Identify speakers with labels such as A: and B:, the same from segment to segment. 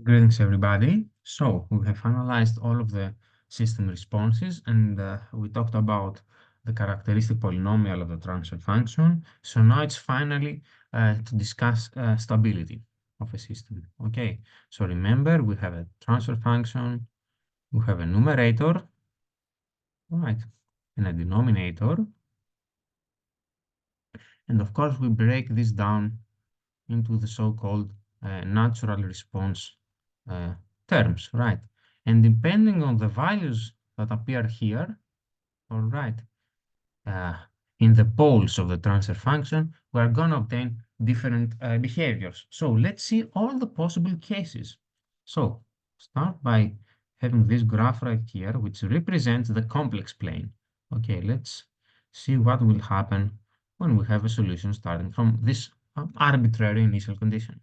A: Greetings, everybody. So we have analyzed all of the system responses, and we talked about the characteristic polynomial of the transfer function. So now it's finally to discuss stability of a system. Okay, so remember we have a transfer function, we have a numerator, right, and a denominator. And of course, we break this down into the so-called natural response uh, terms, right? And depending on the values that appear here, all right, uh, in the poles of the transfer function, we are going to obtain different behaviors. So let's see all the possible cases. So start by having this graph right here, which represents the complex plane. Okay, let's see what will happen when we have a solution starting from this arbitrary initial condition.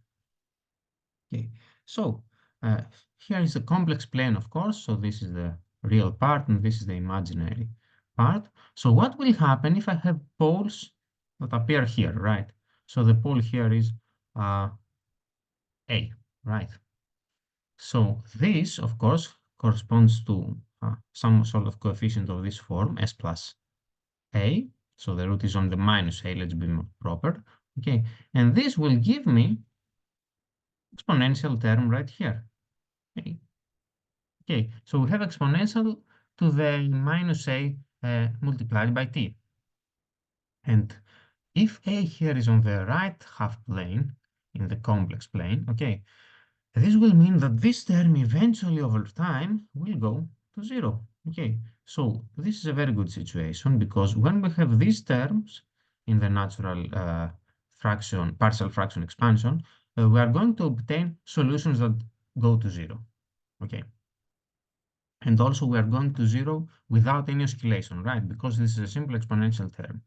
A: Okay, so uh, here is the complex plane, of course. So this is the real part and this is the imaginary part. So what will happen if I have poles that appear here, right? So the pole here is A, right? So this, of course, corresponds to some sort of coefficient of this form, S plus A. So the root is on the minus A, let's be more proper. Okay, and this will give me exponential term right here. Okay. Okay, so we have exponential to the minus a multiplied by t. And if a here is on the right half plane, in the complex plane, okay, this will mean that this term eventually over time will go to zero. Okay, so this is a very good situation because when we have these terms in the natural fraction, partial fraction expansion, we are going to obtain solutions that go to zero. Okay. And also we are going to zero without any oscillation, right? Because this is a simple exponential term.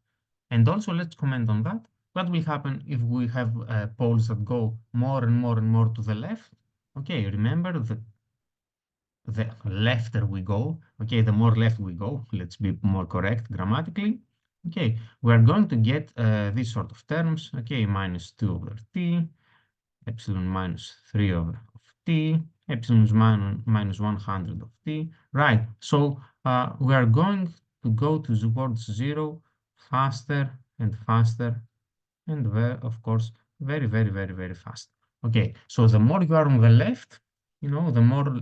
A: And also let's comment on that. What will happen if we have poles that go more and more and more to the left? Okay, remember the lefter we go, okay, the more left we go, let's be more correct grammatically. Okay, we are going to get these sort of terms, okay, minus 2 over t, epsilon minus 3 of t, epsilon is minus 100 of t. Right, so we are going to go towards zero faster and faster, and of course, very, very, very, very fast. Okay, so the more you are on the left, the more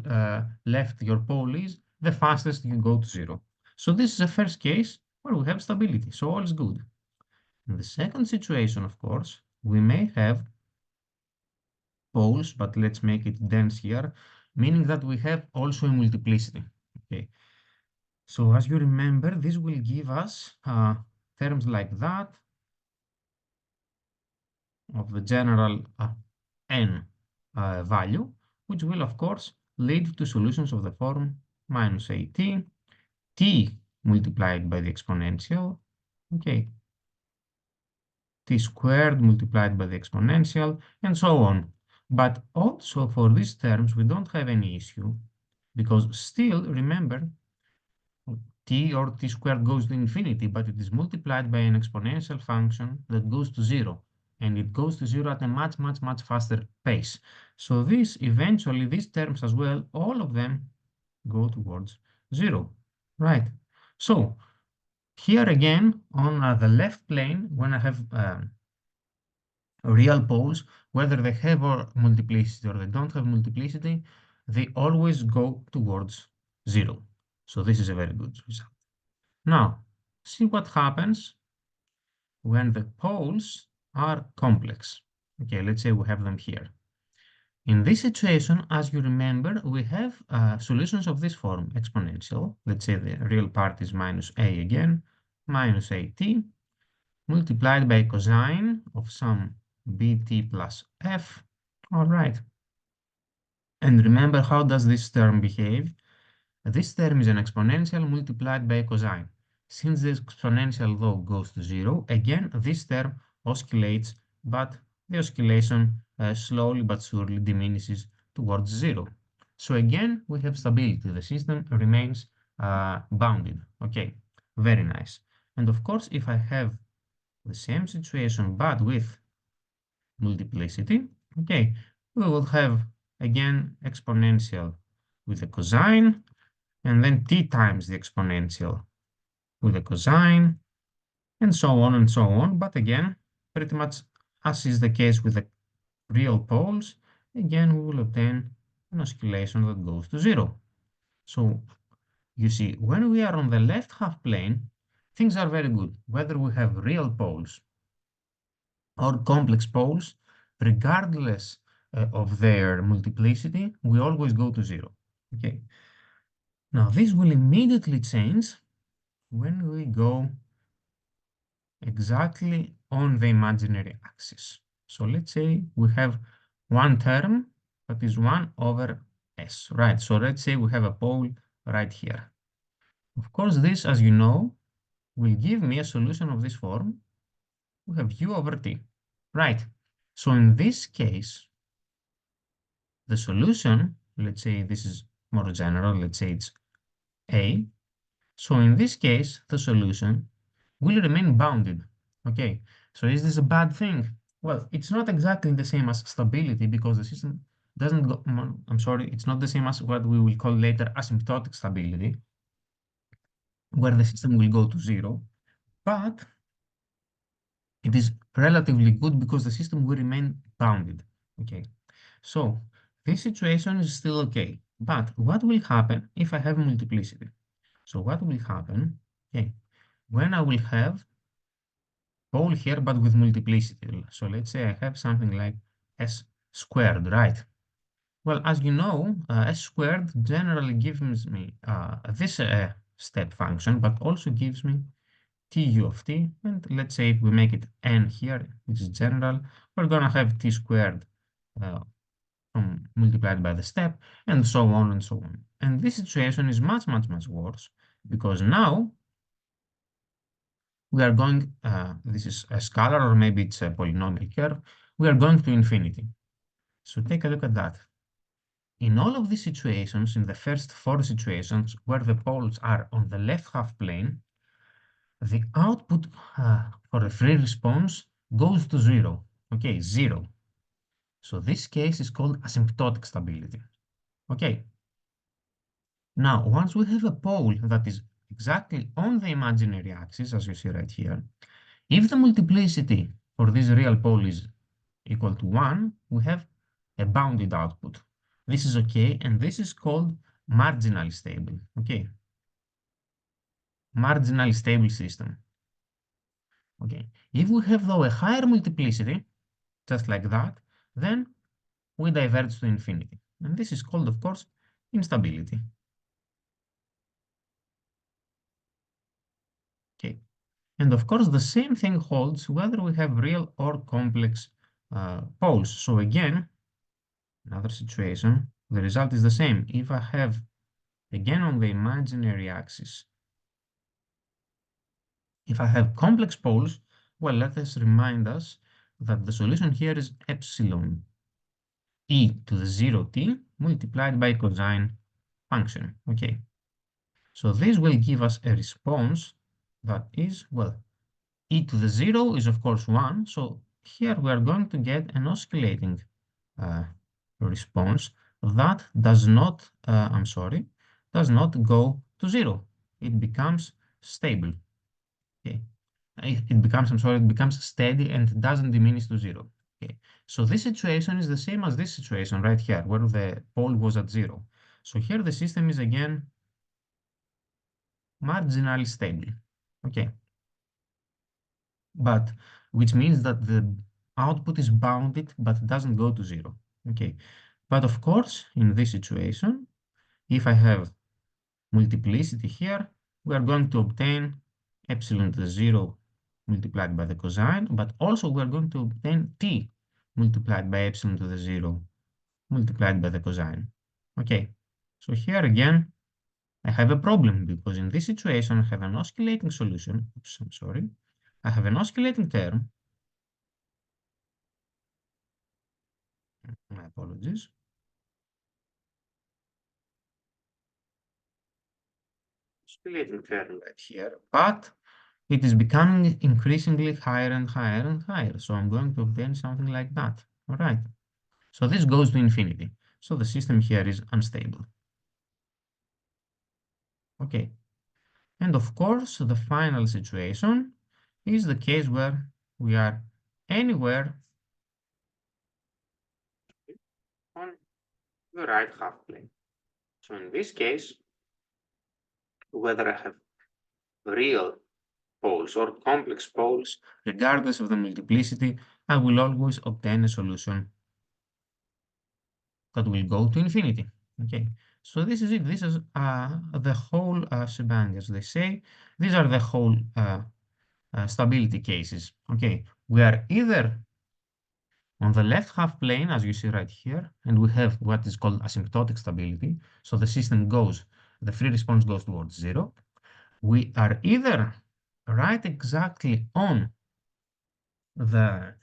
A: left your pole is, the fastest you go to zero. So this is the first case where we have stability, so all is good. In the second situation, of course, we may have poles, but let's make it dense here, meaning that we have also a multiplicity. Okay. So as you remember, this will give us terms like that of the general n value, which will, of course, lead to solutions of the form minus at, t multiplied by the exponential, okay, t squared multiplied by the exponential, and so on. But also for these terms, we don't have any issue because still, remember, t or t squared goes to infinity, but it is multiplied by an exponential function that goes to zero. And it goes to zero at a much, much, much faster pace. So this, eventually, these terms as well, all of them go towards zero, right? So here again, on the left plane, when I have real poles, whether they have multiplicity or they don't have multiplicity, they always go towards zero. So this is a very good result. Now, see what happens when the poles are complex. Okay, let's say we have them here. In this situation, as you remember, we have solutions of this form, exponential. Let's say the real part is minus a again, minus at, multiplied by cosine of some bt plus f. All right. And remember, how does this term behave? This term is an exponential multiplied by cosine. Since the exponential, though, goes to zero, again, this term oscillates, but the oscillation slowly but surely diminishes towards zero. So again, we have stability. The system remains bounded. Okay, very nice. And of course, if I have the same situation, but with multiplicity, okay, we will have again, exponential with the cosine, and then t times the exponential with the cosine, and so on and so on. But again, pretty much as is the case with the real poles, again, we will obtain an oscillation that goes to zero. So you see, when we are on the left half plane, things are very good. Whether we have real poles or complex poles, regardless of their multiplicity, we always go to zero. Okay. Now this will immediately change when we go exactly on the imaginary axis. So let's say we have one term that is 1 over s, right? So let's say we have a pole right here. Of course, this, as you know, will give me a solution of this form. We have u over t, right? So in this case, the solution, let's say this is more general, let's say it's a. So in this case, the solution will remain bounded. Okay, so is this a bad thing? Well, it's not exactly the same as stability because the system doesn't go, I'm sorry, it's not the same as what we will call later asymptotic stability, where the system will go to zero, but it is relatively good because the system will remain bounded. Okay, so this situation is still okay, but what will happen if I have multiplicity? So what will happen, okay, when I will have pole here, but with multiplicity. So let's say I have something like s squared, right? Well, as you know, s squared generally gives me this step function, but also gives me tu of t. And let's say if we make it n here, which is general, we're going to have t squared uh, multiplied by the step, and so on and so on. And this situation is much, much, much worse, because now we are going, this is a scalar, or maybe it's a polynomial curve, we are going to infinity. So take a look at that. In all of these situations, in the first four situations where the poles are on the left half plane, the output for a free response goes to zero. Okay, zero. So this case is called asymptotic stability. Okay. Now, once we have a pole that is exactly on the imaginary axis, as you see right here, if the multiplicity for this real pole is equal to 1, we have a bounded output. This is okay, and this is called marginally stable. Okay, marginally stable system. Okay, if we have though a higher multiplicity, just like that, then we diverge to infinity. And this is called, of course, instability. Okay, and of course, the same thing holds whether we have real or complex poles. So again, another situation, the result is the same. If I have, again on the imaginary axis, if I have complex poles, well, let us remind us that the solution here is epsilon e to the 0t multiplied by cosine function. Okay, so this will give us a response that is, well, e to the 0 is of course 1, so here we are going to get an oscillating uh, response that does not, does not go to 0. It becomes stable. Okay, it becomes steady and doesn't diminish to 0. Okay, so this situation is the same as this situation right here, where the pole was at 0. So here the system is again marginally stable. Okay, but which means that the output is bounded but doesn't go to 0. Okay, but of course, in this situation, if I have multiplicity here, we are going to obtain epsilon to the 0 multiplied by the cosine, but also we are going to obtain t multiplied by epsilon to the 0 multiplied by the cosine. Okay, so here again, I have a problem because in this situation, I have an oscillating solution. Oops, I'm sorry. I have an oscillating term. My apologies. Oscillating term right here, but it is becoming increasingly higher and higher and higher. So I'm going to obtain something like that. All right. So this goes to infinity. So the system here is unstable. Okay. And of course, the final situation is the case where we are anywhere on the right half plane. So in this case, whether I have real poles or complex poles, regardless of the multiplicity, I will always obtain a solution that will go to infinity. Okay, so this is it. This is the whole shebang, as they say. These are the whole stability cases. Okay, we are either on the left half plane, as you see right here, and we have what is called asymptotic stability. So the system goes, the free response goes towards zero. We are either right exactly on the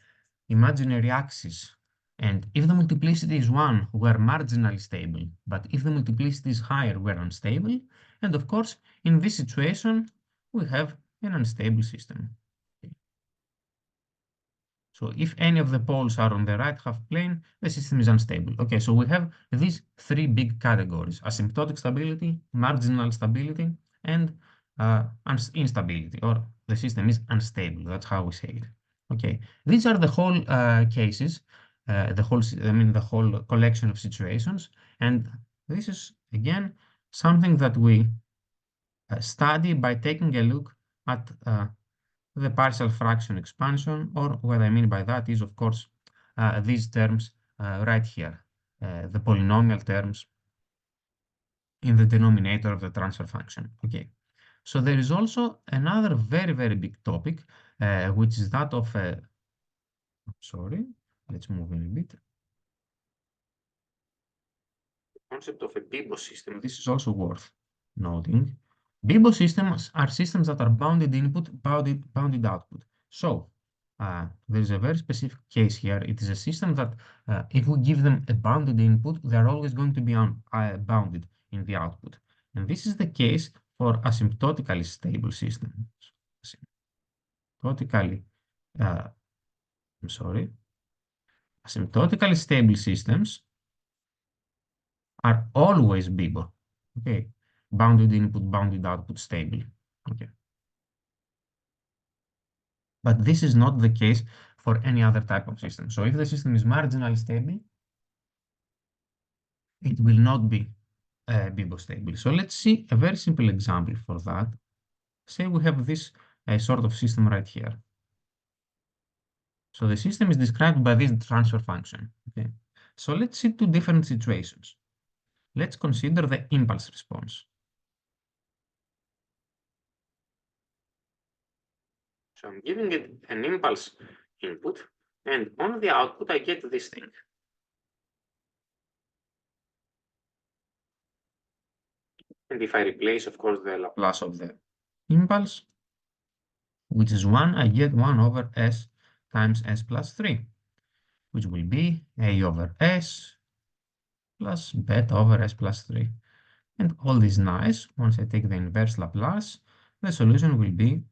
A: imaginary axis, and if the multiplicity is 1, we're marginally stable, but if the multiplicity is higher, we're unstable. And of course, in this situation, we have an unstable system. So if any of the poles are on the right half plane, the system is unstable. Okay, so we have these three big categories: asymptotic stability, marginal stability, and instability, or the system is unstable. That's how we say it. Okay, these are the whole cases, the whole collection of situations. And this is, again, something that we study by taking a look at the partial fraction expansion, or what I mean by that is, of course, these terms right here, the polynomial terms in the denominator of the transfer function. Okay, so there is also another very, very big topic, which is that of, sorry, let's move in a bit. The concept of a Bibo system. This is also worth noting. Bibo systems are systems that are bounded input, bounded output. So there is a very specific case here. It is a system that if we give them a bounded input, they are always going to be bounded in the output. And this is the case for asymptotically stable systems. Asymptotically, I'm sorry, asymptotically stable systems are always Bibo. Okay, bounded input, bounded output, stable. Okay. But this is not the case for any other type of system. So if the system is marginally stable, it will not be Bibo stable. So let's see a very simple example for that. Say we have this sort of system right here. So the system is described by this transfer function. Okay. So let's see two different situations. Let's consider the impulse response. So I'm giving it an impulse input, and on the output, I get this thing. And if I replace, of course, the Laplace of the impulse, which is 1, I get 1 over s times s plus 3, which will be a over s plus beta over s plus 3. And all this nice. Once I take the inverse Laplace, the solution will be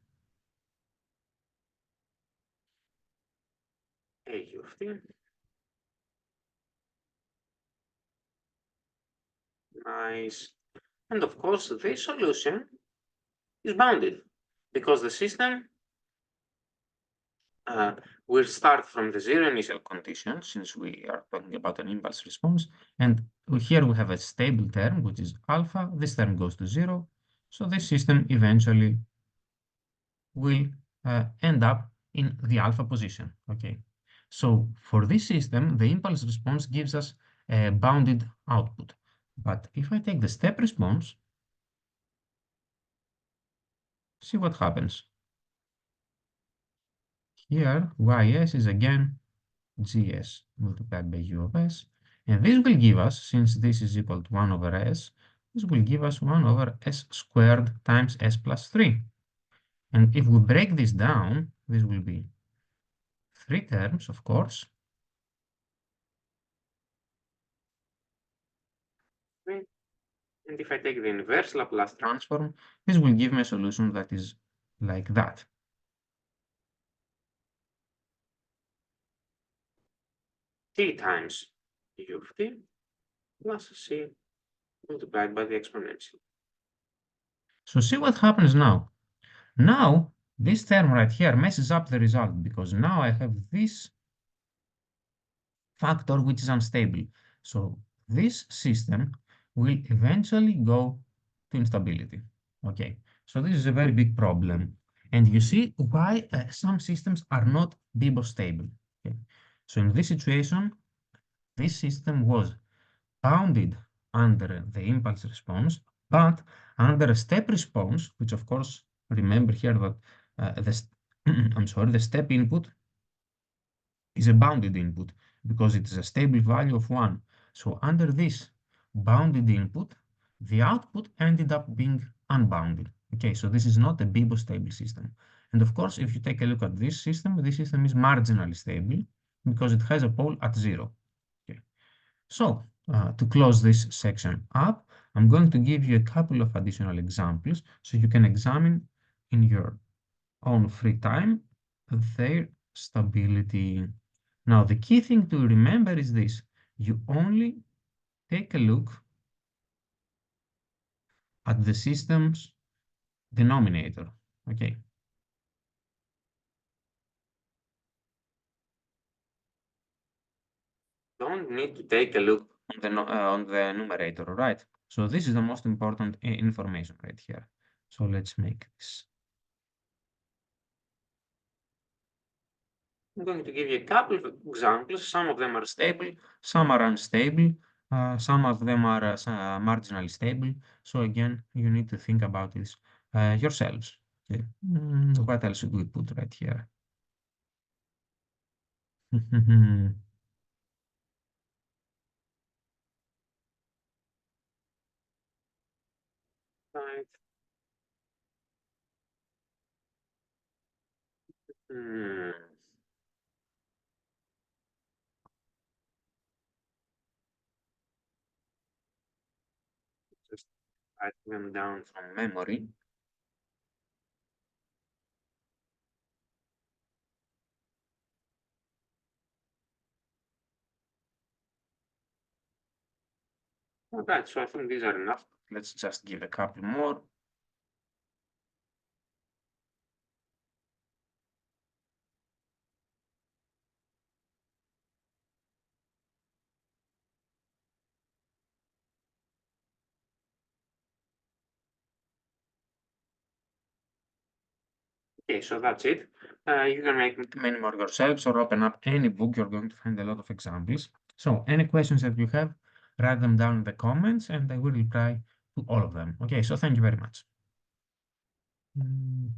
A: a of t. Nice. And of course, this solution is bounded because the system will start from the zero initial condition, since we are talking about an impulse response. And here we have a stable term, which is alpha. This term goes to zero. So this system eventually will end up in the alpha position. Okay. So for this system, the impulse response gives us a bounded output. But if I take the step response, see what happens. Here, ys is again gs multiplied by u of s. And this will give us, since this is equal to 1 over s, this will give us 1 over s squared times s plus 3. And if we break this down, this will be 3 terms, of course. And if I take the inverse Laplace transform, this will give me a solution that is like that. T times u of t plus c multiplied by the exponential. So see what happens now. Now, this term right here messes up the result because now I have this factor which is unstable. So this system will eventually go to instability. Okay, so this is a very big problem. And you see why some systems are not Bibor stable. Okay. So in this situation, this system was bounded under the impulse response, but under a step response, which of course, remember here that I'm sorry, the step input is a bounded input because it is a stable value of 1. So under this bounded input, the output ended up being unbounded. Okay, so this is not a bibostable system. And of course, if you take a look at this system is marginally stable because it has a pole at 0. Okay. So to close this section up, I'm going to give you a couple of additional examples so you can examine in your own free time their stability. Now, the key thing to remember is this. You only take a look at the system's denominator. Okay. Don't need to take a look on the numerator, right? So this is the most important information right here. So let's make this. I'm going to give you a couple of examples. Some of them are stable, some are unstable, some of them are marginally stable. So again, you need to think about this yourselves. Okay. What else should we put right here? Right. Hmm. Just write them down from memory. Alright, so I think these are enough. Let's just give a couple more. Okay, so that's it. You can make many more yourselves or open up any book. You're going to find a lot of examples. So any questions that you have, write them down in the comments and I will reply to all of them. Okay, so thank you very much. Mhm.